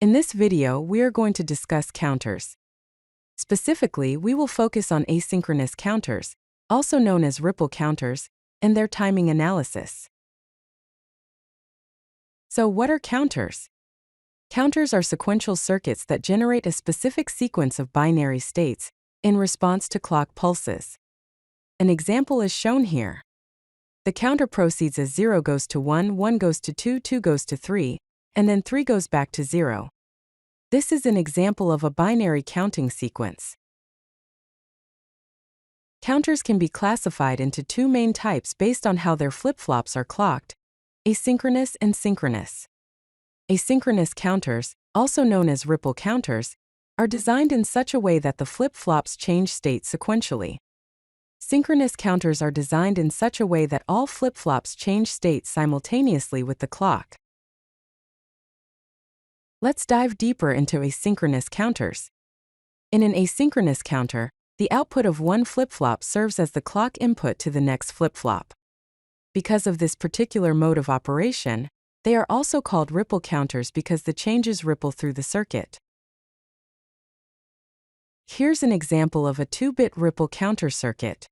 In this video, we are going to discuss counters. Specifically, we will focus on asynchronous counters, also known as ripple counters, and their timing analysis. So what are counters? Counters are sequential circuits that generate a specific sequence of binary states in response to clock pulses. An example is shown here. The counter proceeds as 0 goes to 1, 1 goes to 2, 2 goes to 3, and then 3 goes back to 0. This is an example of a binary counting sequence. Counters can be classified into two main types based on how their flip-flops are clocked: asynchronous and synchronous. Asynchronous counters, also known as ripple counters, are designed in such a way that the flip-flops change state sequentially. Synchronous counters are designed in such a way that all flip-flops change state simultaneously with the clock. Let's dive deeper into asynchronous counters. In an asynchronous counter, the output of one flip-flop serves as the clock input to the next flip-flop. Because of this particular mode of operation, they are also called ripple counters because the changes ripple through the circuit. Here's an example of a 2-bit ripple counter circuit.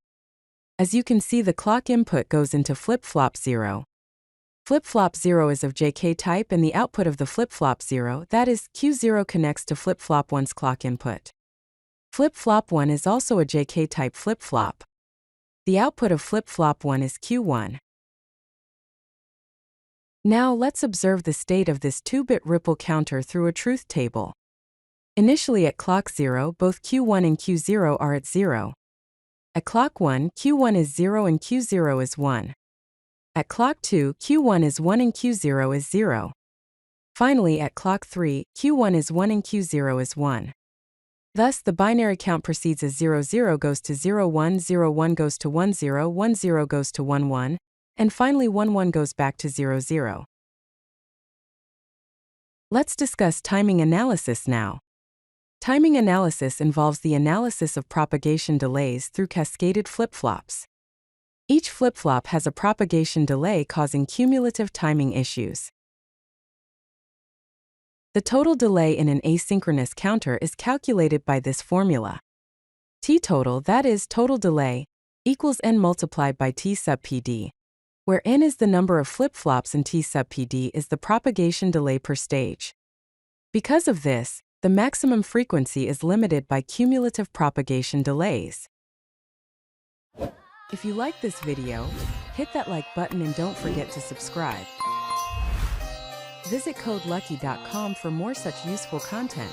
As you can see, the clock input goes into flip-flop 0. Flip-flop 0 is of JK type, and the output of the flip-flop 0, that is, Q0, connects to flip-flop 1's clock input. Flip-flop 1 is also a JK type flip-flop. The output of flip-flop 1 is Q1. Now let's observe the state of this 2-bit ripple counter through a truth table. Initially at clock 0, both Q1 and Q0 are at 0. At clock 1, Q1 is 0 and Q0 is 1. At clock 2, Q1 is 1 and Q0 is 0. Finally, at clock 3, Q1 is 1 and Q0 is 1. Thus, the binary count proceeds as 0, 0 goes to 0, 1, 0, 1 goes to 1, 0, 1, 0 goes to 1, 1, and finally 1, 1 goes back to 0, 0. Let's discuss timing analysis now. Timing analysis involves the analysis of propagation delays through cascaded flip-flops. Each flip-flop has a propagation delay causing cumulative timing issues. The total delay in an asynchronous counter is calculated by this formula. T total, that is, total delay, equals n multiplied by T sub PD, where n is the number of flip-flops and T sub PD is the propagation delay per stage. Because of this, the maximum frequency is limited by cumulative propagation delays. If you like this video, hit that like button and don't forget to subscribe. Visit CodeLucky.com for more such useful content.